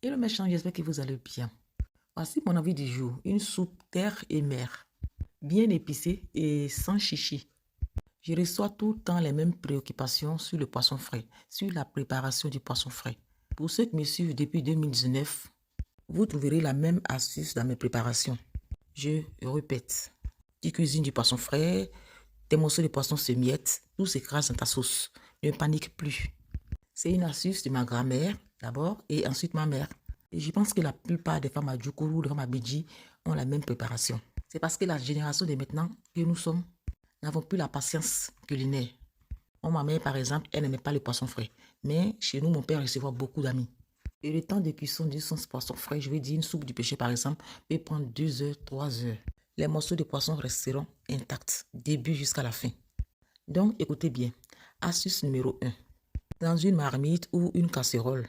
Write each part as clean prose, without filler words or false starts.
Et le méchant, j'espère que vous allez bien. Voici mon avis du jour. Une soupe terre et mer, bien épicée et sans chichi. Je reçois tout le temps les mêmes préoccupations sur le poisson frais, sur la préparation du poisson frais. Pour ceux qui me suivent depuis 2019, vous trouverez la même astuce dans mes préparations. Je répète, tu cuisines du poisson frais, tes morceaux de poisson se miettent, tout s'écrase dans ta sauce. Ne panique plus. C'est une astuce de ma grand-mère d'abord et ensuite ma mère. Et je pense que la plupart des femmes à Djoukourou, des femmes à Bidji ont la même préparation. C'est parce que la génération de maintenant que nous sommes n'avons plus la patience culinaire. Ma mère, par exemple, elle n'aimait pas le poisson frais. Mais chez nous, mon père recevait beaucoup d'amis. Et le temps de cuisson du sens poisson frais, je vais dire une soupe du pêcher, par exemple, peut prendre 2 heures, 3 heures. Les morceaux de poisson resteront intacts, début jusqu'à la fin. Donc, écoutez bien. Astuce numéro 1. Dans une marmite ou une casserole,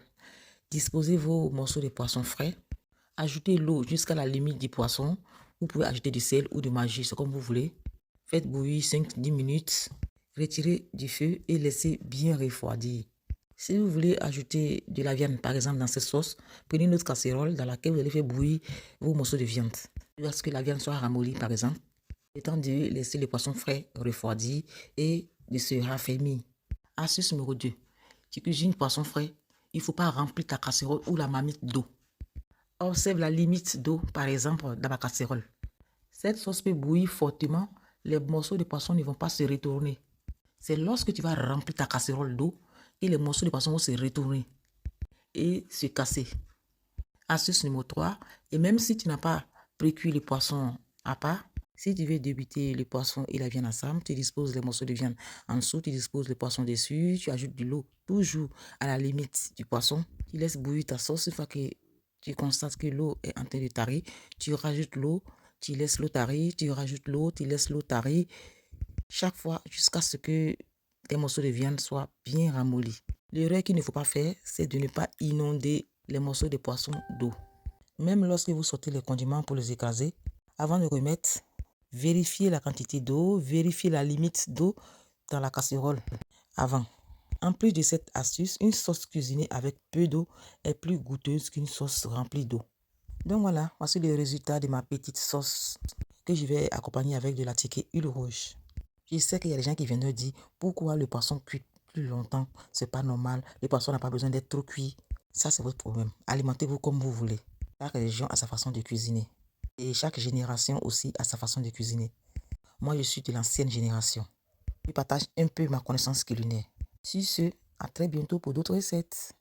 disposez vos morceaux de poisson frais. Ajoutez l'eau jusqu'à la limite du poisson. Vous pouvez ajouter du sel ou du maggi, c'est comme vous voulez. Faites bouillir 5-10 minutes. Retirez du feu et laissez bien refroidir. Si vous voulez ajouter de la viande, par exemple, dans cette sauce, prenez une autre casserole dans laquelle vous allez faire bouillir vos morceaux de viande. Lorsque la viande soit ramollie, par exemple, le temps de laisser le poisson frais refroidir et de se raffermir. Astuce numéro 2. Tu cuisines poisson frais, il ne faut pas remplir ta casserole ou la marmite d'eau. Observe la limite d'eau, par exemple, dans la casserole. Cette sauce peut bouillir fortement, les morceaux de poisson ne vont pas se retourner. C'est lorsque tu vas remplir ta casserole d'eau que les morceaux de poisson vont se retourner et se casser. Astuce numéro 3. Et même si tu n'as pas précuit les poissons à part, si tu veux débuter le poisson et la viande ensemble, tu disposes les morceaux de viande en dessous, tu disposes le poisson dessus, tu ajoutes de l'eau toujours à la limite du poisson. Tu laisses bouillir ta sauce. Une fois que tu constates que l'eau est en train de tarir, tu rajoutes l'eau, tu laisses l'eau tarir, tu rajoutes l'eau, tu laisses l'eau tarir. Chaque fois jusqu'à ce que tes morceaux de viande soient bien ramollis. L'erreur qu'il ne faut pas faire, c'est de ne pas inonder les morceaux de poisson d'eau. Même lorsque vous sortez les condiments pour les écraser, avant de remettre, vérifiez la quantité d'eau, vérifiez la limite d'eau dans la casserole avant. En plus de cette astuce, une sauce cuisinée avec peu d'eau est plus goûteuse qu'une sauce remplie d'eau. Donc voilà, voici le résultat de ma petite sauce que je vais accompagner avec de la tiquée huile rouge. Je sais qu'il y a des gens qui viennent de dire pourquoi le poisson cuit plus longtemps, c'est pas normal, le poisson n'a pas besoin d'être trop cuit. Ça, c'est votre problème. Alimentez-vous comme vous voulez. Chaque région a sa façon de cuisiner. Et chaque génération aussi a sa façon de cuisiner. Moi, je suis de l'ancienne génération. Je partage un peu ma connaissance culinaire. Sur ce, à très bientôt pour d'autres recettes.